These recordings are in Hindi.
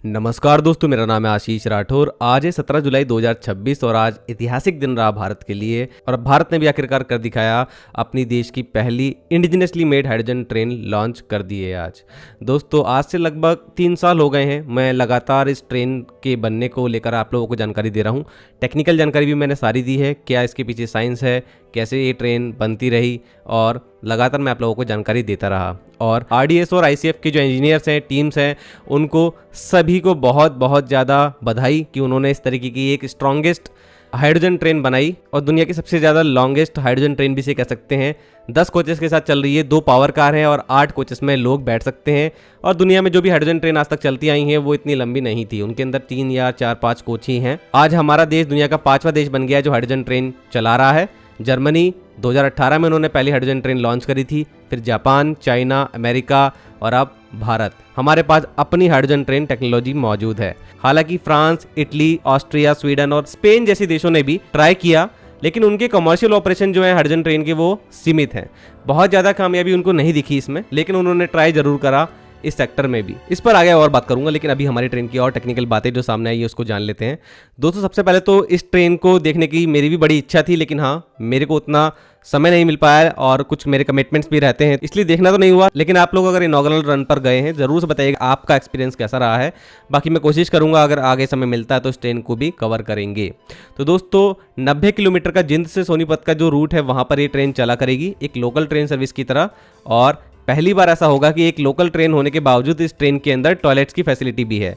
नमस्कार दोस्तों, मेरा नाम है आशीष राठौर। आज है 17 जुलाई 2026 और आज ऐतिहासिक दिन रहा भारत के लिए। और भारत ने भी आखिरकार कर दिखाया, अपनी देश की पहली indigenously made hydrogen train launch कर दी है। आज दोस्तों, आज से लगभग 3 साल हो गए हैं मैं लगातार इस ट्रेन के बनने को लेकर आप लोगों को जानकारी दे रहा हूँ। टेक्निकल जानकारी भी मैंने सारी दी है, क्या इसके पीछे साइंस है, कैसे ये ट्रेन बनती रही, और लगातार मैं आप लोगों को जानकारी देता रहा। और आरडीएस और आईसीएफ के जो इंजीनियर्स हैं, टीम्स हैं, उनको सभी को बहुत बहुत ज़्यादा बधाई कि उन्होंने इस तरीके की एक स्ट्रॉन्गेस्ट हाइड्रोजन ट्रेन बनाई और दुनिया की सबसे ज़्यादा लॉन्गेस्ट हाइड्रोजन ट्रेन भी इसे कह सकते हैं। 10 कोचेस के साथ चल रही है, 2 पावर कार हैं और 8 कोचेस में लोग बैठ सकते हैं। और दुनिया में जो भी हाइड्रोजन ट्रेन आज तक चलती आई हैं वो इतनी लंबी नहीं थी, उनके अंदर 3 या 4-5 कोच ही हैं। आज हमारा देश दुनिया का 5वां देश बन गया है जो हाइड्रोजन ट्रेन चला रहा है। जर्मनी 2018 में उन्होंने पहली हाइड्रोजन ट्रेन लॉन्च करी थी, फिर जापान, चाइना, अमेरिका और अब भारत। हमारे पास अपनी हाइड्रोजन ट्रेन टेक्नोलॉजी मौजूद है। हालांकि फ्रांस, इटली, ऑस्ट्रिया, स्वीडन और स्पेन जैसे देशों ने भी ट्राई किया, लेकिन उनके कमर्शियल ऑपरेशन जो है हाइड्रोजन ट्रेन के वो सीमित हैं। बहुत ज़्यादा कामयाबी उनको नहीं दिखी इसमें, लेकिन उन्होंने ट्राई जरूर करा इस सेक्टर में भी। इस पर आगे और बात करूंगा, लेकिन अभी हमारी ट्रेन की और टेक्निकल बातें जो सामने आई है उसको जान लेते हैं। दोस्तों, सबसे पहले तो इस ट्रेन को देखने की मेरी भी बड़ी इच्छा थी, लेकिन हाँ, मेरे को उतना समय नहीं मिल पाया और कुछ मेरे कमिटमेंट्स भी रहते हैं, इसलिए देखना तो नहीं हुआ। लेकिन आप लोग अगर इनॉग्रल रन पर गए हैं, जरूर से बताइएगा आपका एक्सपीरियंस कैसा रहा है। बाकी मैं कोशिश करूंगा, अगर आगे समय मिलता है तो इस ट्रेन को भी कवर करेंगे। तो दोस्तों, 90 किलोमीटर का जिंद से सोनीपत का जो रूट है वहां पर ये ट्रेन चला करेगी, एक लोकल ट्रेन सर्विस की तरह। और पहली बार ऐसा होगा कि एक लोकल ट्रेन होने के बावजूद इस ट्रेन के अंदर टॉयलेट्स की फैसिलिटी भी है।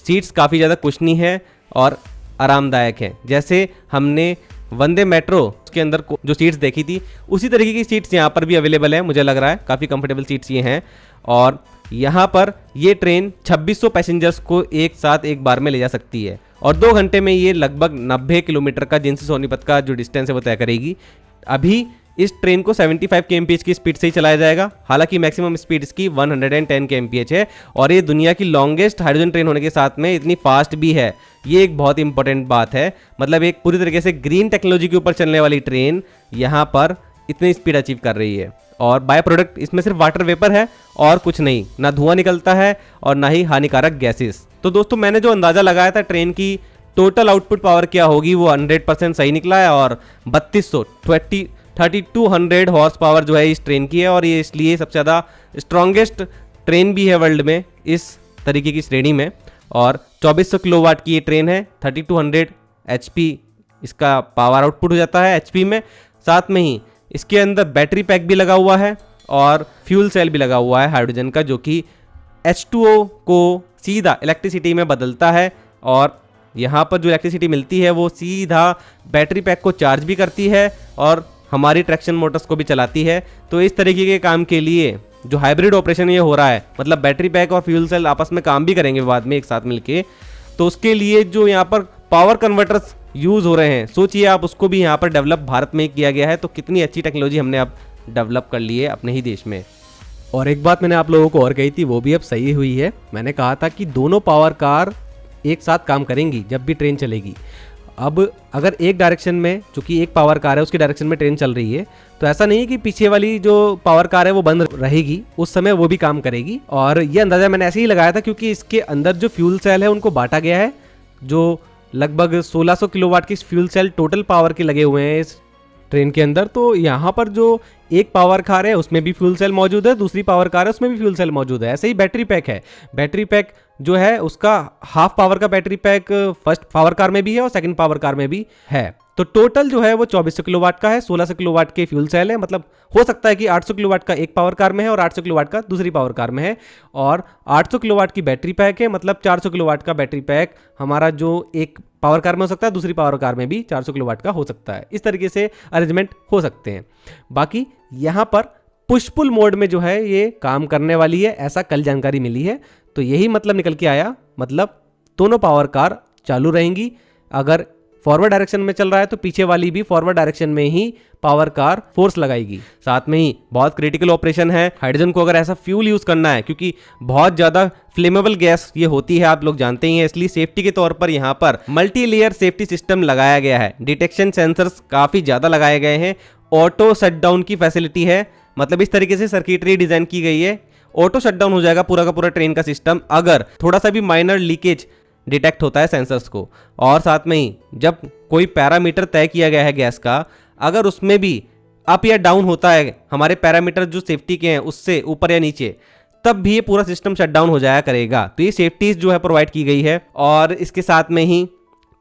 सीट्स काफ़ी ज़्यादा कुशनी है और आरामदायक है। जैसे हमने वंदे मेट्रो के अंदर जो सीट्स देखी थी, उसी तरीके की सीट्स यहाँ पर भी अवेलेबल है। मुझे लग रहा है काफ़ी कंफर्टेबल सीट्स ये हैं। और यहाँ पर ये ट्रेन 2600 पैसेंजर्स को एक साथ एक बार में ले जा सकती है और 2 घंटे में ये लगभग 90 किलोमीटर का जिनसे सोनीपत का जो डिस्टेंस है वो तय करेगी। अभी इस ट्रेन को 75 kmph की स्पीड से ही चलाया जाएगा। हालांकि मैक्सिमम स्पीड इसकी 110 kmph है और ये दुनिया की लॉन्गेस्ट हाइड्रोजन ट्रेन होने के साथ में इतनी फास्ट भी है। ये एक बहुत इंपॉर्टेंट बात है। मतलब एक पूरी तरीके से ग्रीन टेक्नोलॉजी के ऊपर चलने वाली ट्रेन यहाँ पर इतनी स्पीड अचीव कर रही है। और बाय प्रोडक्ट इसमें सिर्फ वाटर वेपर है और कुछ नहीं, ना धुआं निकलता है और ना ही हानिकारक गैसेस। तो दोस्तों, मैंने जो अंदाज़ा लगाया था ट्रेन की टोटल आउटपुट पावर क्या होगी, वो 100% सही निकला है। और 3200 हॉर्स पावर जो है इस ट्रेन की है और ये इसलिए सबसे ज़्यादा स्ट्रॉन्गेस्ट ट्रेन भी है वर्ल्ड में इस तरीके की श्रेणी में। और 2400 किलोवाट की ये ट्रेन है। 3200 HP इसका पावर आउटपुट हो जाता है HP में। साथ में ही इसके अंदर बैटरी पैक भी लगा हुआ है और फ्यूल सेल भी लगा हुआ है हाइड्रोजन का, जो कि H2O को सीधा इलेक्ट्रिसिटी में बदलता है। और यहाँ पर जो इलेक्ट्रिसिटी मिलती है वो सीधा बैटरी पैक को चार्ज भी करती है और हमारी ट्रैक्शन मोटर्स को भी चलाती है। तो इस तरीके के काम के लिए जो हाइब्रिड ऑपरेशन ये हो रहा है, मतलब बैटरी पैक और फ्यूल सेल आपस में काम भी करेंगे बाद में एक साथ मिलके, तो उसके लिए जो यहाँ पर पावर कन्वर्टर्स यूज़ हो रहे हैं, सोचिए आप, उसको भी यहाँ पर डेवलप भारत में किया गया है। तो कितनी अच्छी टेक्नोलॉजी हमने अब डेवलप कर ली है अपने ही देश में। और एक बात मैंने आप लोगों को और कही थी, वो भी अब सही हुई है। मैंने कहा था कि दोनों पावर कार एक साथ काम करेंगी जब भी ट्रेन चलेगी। अब अगर एक डायरेक्शन में, चूंकि एक पावर कार है उसकी डायरेक्शन में ट्रेन चल रही है, तो ऐसा नहीं है कि पीछे वाली जो पावर कार है वो बंद रहेगी, उस समय वो भी काम करेगी। और ये अंदाज़ा मैंने ऐसे ही लगाया था क्योंकि इसके अंदर जो फ्यूल सेल है उनको बांटा गया है, जो लगभग 1600 किलोवाट की फ्यूल सेल टोटल पावर के लगे हुए हैं इस ट्रेन के अंदर। तो यहाँ पर जो एक पावर कार है उसमें भी फ्यूल सेल मौजूद है, दूसरी पावर कार है उसमें भी फ्यूल सेल मौजूद है। ऐसे ही बैटरी पैक है। बैटरी पैक जो है उसका हाफ पावर का battery pack first power car में भी है और सेकंड पावर कार में भी है। तो टोटल जो है वो 2400 किलोवाट का है। 1600 किलोवाट के फ्यूल सेल है, मतलब हो सकता है कि 800 किलोवाट का एक पावर कार में है और 800 किलोवाट का दूसरी पावर कार में है। और 800 किलोवाट की बैटरी पैक है, मतलब 400 किलोवाट का बैटरी पैक हमारा जो एक पावर कार में हो सकता है, दूसरी पावर कार में भी 400 किलोवाट का हो सकता है। इस तरीके से अरेंजमेंट हो सकते हैं। बाकी यहाँ पर पुश पुल मोड में जो है ये काम करने वाली है, ऐसा कल जानकारी मिली है। तो यही मतलब निकल के आया, मतलब दोनों पावर कार चालू रहेंगी। अगर फॉरवर्ड डायरेक्शन में चल रहा है तो पीछे वाली भी फॉरवर्ड डायरेक्शन में ही पावर कार फोर्स लगाएगी। साथ में ही बहुत क्रिटिकल ऑपरेशन है हाइड्रोजन को अगर ऐसा फ्यूल यूज करना है, क्योंकि बहुत ज्यादा फ्लेमेबल गैस ये होती है, आप लोग जानते ही हैं। इसलिए सेफ्टी के तौर पर यहाँ पर मल्टी लेयर सेफ्टी सिस्टम लगाया गया है। डिटेक्शन सेंसर्स काफी ज्यादा लगाए गए हैं। ऑटो शटडाउन की फैसिलिटी है, मतलब इस तरीके से सर्किटरी डिजाइन की गई है ऑटो शटडाउन हो जाएगा पूरा का पूरा ट्रेन का सिस्टम अगर थोड़ा सा भी माइनर लीकेज डिटेक्ट होता है सेंसर्स को। और साथ में ही जब कोई पैरामीटर तय किया गया है गैस का, अगर उसमें भी अप या डाउन होता है हमारे पैरामीटर जो सेफ्टी के हैं उससे ऊपर या नीचे, तब भी ये पूरा सिस्टम शटडाउन हो जाया करेगा। तो ये सेफ्टीज जो है प्रोवाइड की गई है। और इसके साथ में ही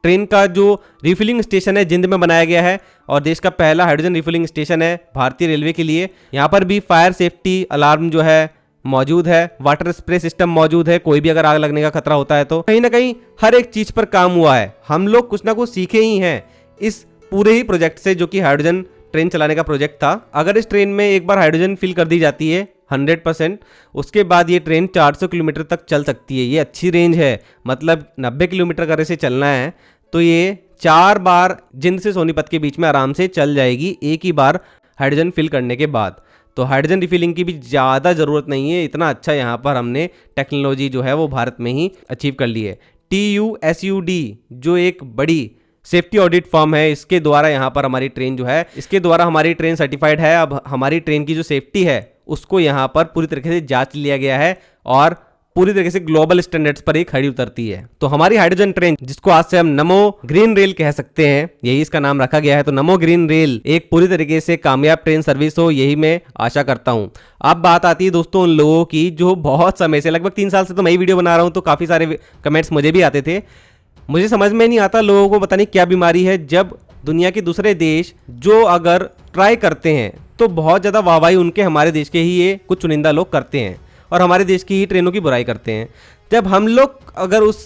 ट्रेन का जो रिफिलिंग स्टेशन है जिंद में बनाया गया है और देश का पहला हाइड्रोजन रिफिलिंग स्टेशन है भारतीय रेलवे के लिए। यहाँ पर भी फायर सेफ्टी अलार्म जो है मौजूद है, वाटर स्प्रे सिस्टम मौजूद है, कोई भी अगर आग लगने का खतरा होता है तो कहीं ना कहीं हर एक चीज पर काम हुआ है। हम लोग कुछ ना कुछ सीखे ही हैं इस पूरे ही प्रोजेक्ट से, जो कि हाइड्रोजन ट्रेन चलाने का प्रोजेक्ट था। अगर इस ट्रेन में एक बार हाइड्रोजन फिल कर दी जाती है 100%, उसके बाद ये ट्रेन 400 किलोमीटर तक चल सकती है। ये अच्छी रेंज है, मतलब 90 किलोमीटर अगर इसे चलना है तो ये 4 बार जिंद से सोनीपत के बीच में आराम से चल जाएगी एक ही बार हाइड्रोजन फिल करने के बाद। तो हाइड्रोजन रिफिलिंग की भी ज़्यादा ज़रूरत नहीं है, इतना अच्छा यहाँ पर हमने टेक्नोलॉजी जो है वो भारत में ही अचीव कर ली है। TUSUD जो एक बड़ी सेफ्टी ऑडिट फर्म है, इसके द्वारा यहाँ पर हमारी ट्रेन जो है, इसके द्वारा हमारी ट्रेन सर्टिफाइड है। अब हमारी ट्रेन की जो सेफ्टी है उसको यहाँ पर पूरी तरीके से जांच लिया गया है और पूरी तरीके से ग्लोबल स्टैंडर्ड्स पर ही खड़ी उतरती है। तो हमारी हाइड्रोजन ट्रेन, जिसको आज से हम नमो ग्रीन रेल कह सकते हैं, यही इसका नाम रखा गया है। तो नमो ग्रीन रेल एक पूरी तरीके से कामयाब ट्रेन सर्विस हो, यही मैं आशा करता हूं। अब बात आती है दोस्तों उन लोगों की जो बहुत समय से, लगभग 3 साल से तो मैं ही वीडियो बना रहा हूं, तो काफी सारे कमेंट्स मुझे भी आते थे। मुझे समझ में नहीं आता लोगों को पता नहीं क्या बीमारी है, जब दुनिया के दूसरे देश जो अगर ट्राई करते हैं तो बहुत ज़्यादा वाहवाही उनके हमारे देश के ही ये कुछ चुनिंदा लोग करते हैं और हमारे देश की ही ट्रेनों की बुराई करते हैं। जब हम लोग अगर उस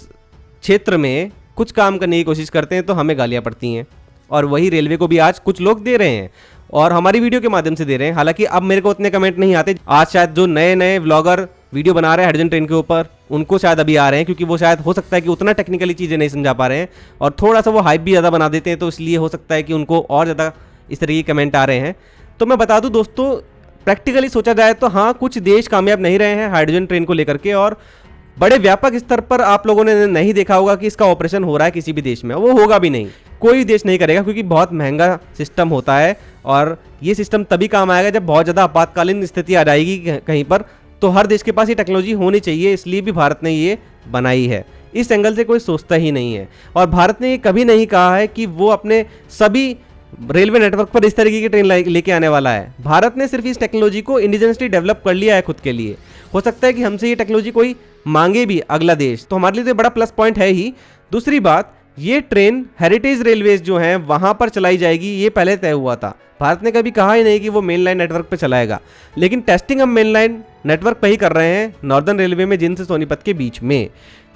क्षेत्र में कुछ काम करने की कोशिश करते हैं तो हमें गालियाँ पड़ती हैं, और वही रेलवे को भी आज कुछ लोग दे रहे हैं और हमारी वीडियो के माध्यम से दे रहे हैं। हालांकि अब मेरे को उतने कमेंट नहीं आते, आज शायद जो नए नए व्लॉगर वीडियो बना रहे हैं हाइड्रोजन ट्रेन के ऊपर उनको शायद अभी आ रहे हैं, क्योंकि वो शायद हो सकता है कि उतना टेक्निकली चीज़ें नहीं समझा पा रहे हैं और थोड़ा सा वो हाइप भी ज़्यादा बना देते हैं, तो इसलिए हो सकता है कि उनको और ज़्यादा इस तरह के कमेंट आ रहे हैं। तो मैं बता दूं दोस्तों, प्रैक्टिकली सोचा जाए तो हाँ, कुछ देश कामयाब नहीं रहे हैं हाइड्रोजन ट्रेन को लेकर के, और बड़े व्यापक स्तर पर आप लोगों ने नहीं देखा होगा कि इसका ऑपरेशन हो रहा है किसी भी देश में। वो होगा भी नहीं, कोई देश नहीं करेगा, क्योंकि बहुत महंगा सिस्टम होता है और ये सिस्टम तभी काम आएगा जब बहुत ज़्यादा आपातकालीन स्थिति आ जाएगी कहीं पर। तो हर देश के पास ये टेक्नोलॉजी होनी चाहिए, इसलिए भी भारत ने ये बनाई है। इस एंगल से कोई सोचता ही नहीं है, और भारत ने ये कभी नहीं कहा है कि वो अपने सभी रेलवे नेटवर्क पर इस तरीके की ट्रेन लेके आने वाला है। भारत ने सिर्फ इस टेक्नोलॉजी को इंडिजिनसली डेवलप कर लिया है खुद के लिए। हो सकता है कि हमसे ये टेक्नोलॉजी कोई मांगे भी अगला देश, तो हमारे लिए तो बड़ा प्लस पॉइंट है ही। दूसरी बात, ये ट्रेन हेरिटेज रेलवेज जो हैं वहाँ पर चलाई जाएगी, ये पहले तय हुआ था। भारत ने कभी कहा ही नहीं कि वो मेन लाइन नेटवर्क पर चलाएगा, लेकिन टेस्टिंग हम मेन लाइन नेटवर्क पर ही कर रहे हैं, नॉर्दर्न रेलवे में जिंद से सोनीपत के बीच में।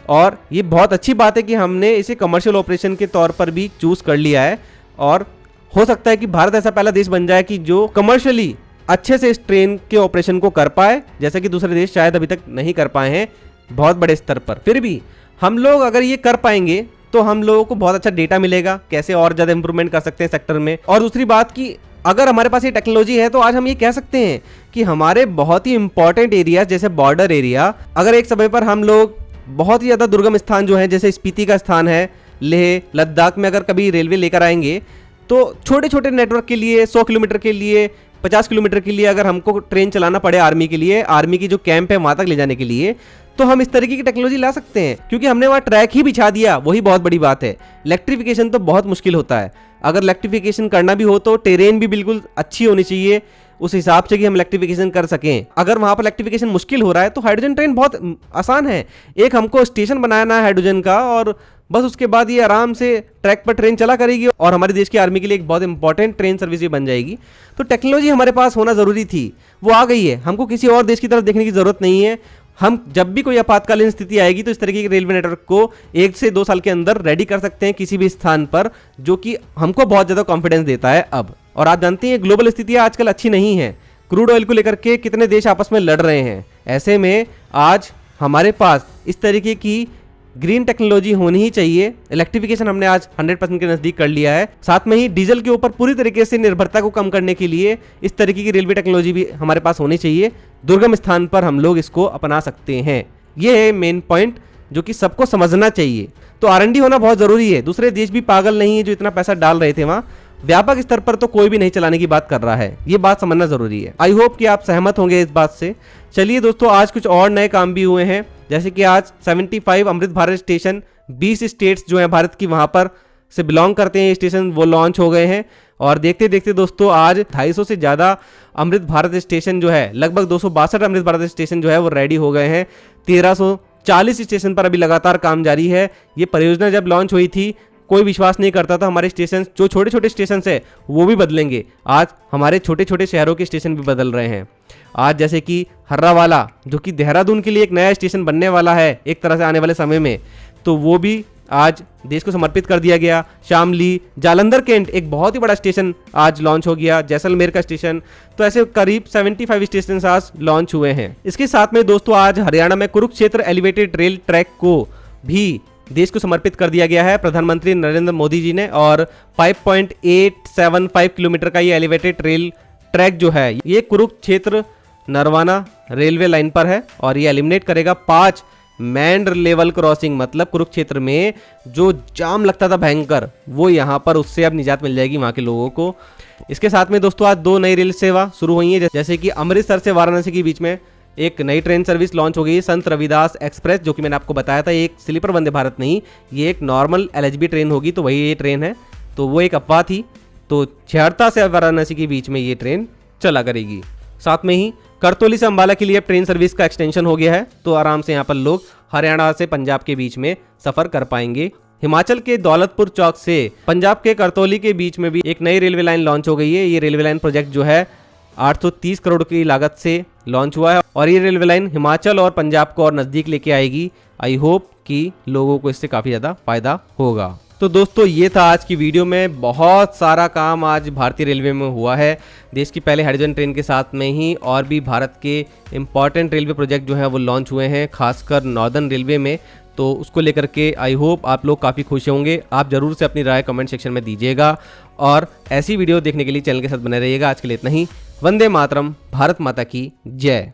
और ये बहुत अच्छी बात है कि हमने इसे कमर्शियल ऑपरेशन के तौर पर भी चूज़ कर लिया है, और हो सकता है कि भारत ऐसा पहला देश बन जाए कि जो कमर्शियली अच्छे से इस ट्रेन के ऑपरेशन को कर पाए, जैसा कि दूसरे देश शायद अभी तक नहीं कर पाए हैं बहुत बड़े स्तर पर। फिर भी हम लोग अगर ये कर पाएंगे तो हम लोगों को बहुत अच्छा डेटा मिलेगा, कैसे और ज़्यादा इंप्रूवमेंट कर सकते हैं सेक्टर में। और दूसरी बात कि अगर हमारे पास ये टेक्नोलॉजी है तो आज हम ये कह सकते हैं कि हमारे बहुत ही इंपॉर्टेंट एरिया जैसे बॉर्डर एरिया, अगर एक समय पर हम लोग बहुत ही ज़्यादा दुर्गम स्थान जो है जैसे स्पीति का स्थान है, लेह लद्दाख में अगर कभी रेलवे लेकर आएंगे तो छोटे छोटे नेटवर्क के लिए 100 किलोमीटर के लिए 50 किलोमीटर के लिए अगर हमको ट्रेन चलाना पड़े आर्मी के लिए, आर्मी की जो कैंप है वहाँ तक ले जाने के लिए, तो हम इस तरीके की टेक्नोलॉजी ला सकते हैं, क्योंकि हमने वहाँ ट्रैक ही बिछा दिया। वही बहुत बड़ी बात है। इलेक्ट्रिफिकेशन तो बहुत मुश्किल होता है, अगर इलेक्ट्रिफिकेशन करना भी हो तो टेरेन भी बिल्कुल अच्छी होनी चाहिए उस हिसाब से कि हम इलेक्ट्रिफिकेशन कर सकें। अगर वहाँ पर इलेक्ट्रिफिकेशन मुश्किल हो रहा है तो हाइड्रोजन ट्रेन बहुत आसान है। एक हमको स्टेशन बनाना है हाइड्रोजन का, और बस उसके बाद ये आराम से ट्रैक पर ट्रेन चला करेगी और हमारे देश की आर्मी के लिए एक बहुत इंपॉर्टेंट ट्रेन सर्विस बन जाएगी। तो टेक्नोलॉजी हमारे पास होना ज़रूरी थी, वो आ गई है। हमको किसी और देश की तरफ देखने की ज़रूरत नहीं है। हम जब भी कोई आपातकालीन स्थिति आएगी तो इस तरीके के रेलवे नेटवर्क को 1 से 2 साल के अंदर रेडी कर सकते हैं किसी भी स्थान पर, जो कि हमको बहुत ज़्यादा कॉन्फिडेंस देता है अब। और आप जानते हैं ग्लोबल स्थितियाँ आजकल अच्छी नहीं है, क्रूड ऑयल को लेकर के कितने देश आपस में लड़ रहे हैं। ऐसे में आज हमारे पास इस तरीके की ग्रीन टेक्नोलॉजी होनी ही चाहिए। इलेक्ट्रिफिकेशन हमने आज 100% के नज़दीक कर लिया है। साथ में ही डीजल के ऊपर पूरी तरीके से निर्भरता को कम करने के लिए इस तरीके की रेलवे टेक्नोलॉजी भी हमारे पास होनी चाहिए। दुर्गम स्थान पर हम लोग इसको अपना सकते हैं, ये है मेन पॉइंट जो कि सबको समझना चाहिए। तो R&D होना बहुत ज़रूरी है। दूसरे देश भी पागल नहीं है जो इतना पैसा डाल रहे थे वहाँ, व्यापक स्तर पर तो कोई भी नहीं चलाने की बात कर रहा है, ये बात समझना जरूरी है। आई होप कि आप सहमत होंगे इस बात से। चलिए दोस्तों, आज कुछ और नए काम भी हुए हैं, जैसे कि आज 75 अमृत भारत स्टेशन 20 स्टेट्स जो है भारत की वहां पर से बिलोंग करते हैं ये स्टेशन, वो लॉन्च हो गए हैं। और देखते देखते दोस्तों आज 250 से ज़्यादा अमृत भारत स्टेशन जो है, लगभग 262 अमृत भारत स्टेशन जो है वो रेडी हो गए हैं। 1340 स्टेशन पर अभी लगातार काम जारी है। ये परियोजना जब लॉन्च हुई थी कोई विश्वास नहीं करता था हमारे स्टेशन, जो छोटे छोटे स्टेशन है वो भी बदलेंगे। आज हमारे छोटे छोटे शहरों के स्टेशन भी बदल रहे हैं। आज जैसे कि हर्रावाला, जो कि देहरादून के लिए एक नया स्टेशन बनने वाला है एक तरह से आने वाले समय में, तो वो भी आज देश को समर्पित कर दिया गया। शामली, जालंधर कैंट एक बहुत ही बड़ा स्टेशन आज लॉन्च हो गया, जैसलमेर का स्टेशन, तो ऐसे करीब 75 स्टेशन आज लॉन्च हुए हैं। इसके साथ में दोस्तों आज हरियाणा में कुरुक्षेत्र एलिवेटेड रेल ट्रैक को भी देश को समर्पित कर दिया गया है प्रधानमंत्री नरेंद्र मोदी जी ने। और 5.875 किलोमीटर का ये एलिवेटेड रेल ट्रैक जो है ये कुरुक्षेत्र नरवाना रेलवे लाइन पर है और ये एलिमिनेट करेगा 5 मैंड लेवल क्रॉसिंग, मतलब कुरुक्षेत्र में जो जाम लगता था भयंकर, वो यहाँ पर उससे अब निजात मिल जाएगी वहाँ के लोगों को। इसके साथ में दोस्तों आज 2 नई रेल सेवा शुरू हुई है, जैसे कि अमृतसर से वाराणसी के बीच में एक नई ट्रेन सर्विस लॉन्च हो गई है, संत रविदास एक्सप्रेस, जो कि मैंने आपको बताया था एक स्लीपर वंदे भारत नहीं, ये एक नॉर्मल LHB ट्रेन होगी, तो वही ये ट्रेन है, तो वो एक अफवाह थी। तो छेहरता से वाराणसी के बीच में ये ट्रेन चला करेगी। साथ में ही करतौली से अंबाला के लिए अब ट्रेन सर्विस का एक्सटेंशन हो गया है, तो आराम से यहाँ पर लोग हरियाणा से पंजाब के बीच में सफर कर पाएंगे। हिमाचल के दौलतपुर चौक से पंजाब के करतौली के बीच में भी एक नई रेलवे लाइन लॉन्च हो गई है। ये रेलवे लाइन प्रोजेक्ट जो है 830 करोड़ की लागत से लॉन्च हुआ है और ये रेलवे लाइन हिमाचल और पंजाब को और नज़दीक लेके आएगी। आई होप कि लोगों को इससे काफ़ी ज़्यादा फायदा होगा। तो दोस्तों ये था आज की वीडियो में, बहुत सारा काम आज भारतीय रेलवे में हुआ है। देश की पहले हाइड्रोजन ट्रेन के साथ में ही और भी भारत के इम्पॉर्टेंट रेलवे प्रोजेक्ट जो है वो लॉन्च हुए हैं, खासकर नॉर्दर्न रेलवे में। तो उसको लेकर के आई होप आप लोग काफ़ी खुश होंगे। आप ज़रूर से अपनी राय कमेंट सेक्शन में दीजिएगा और ऐसी वीडियो देखने के लिए चैनल के साथ बने रहिएगा। आज के लिए इतना ही। वंदे मातरम, भारत माता की जय।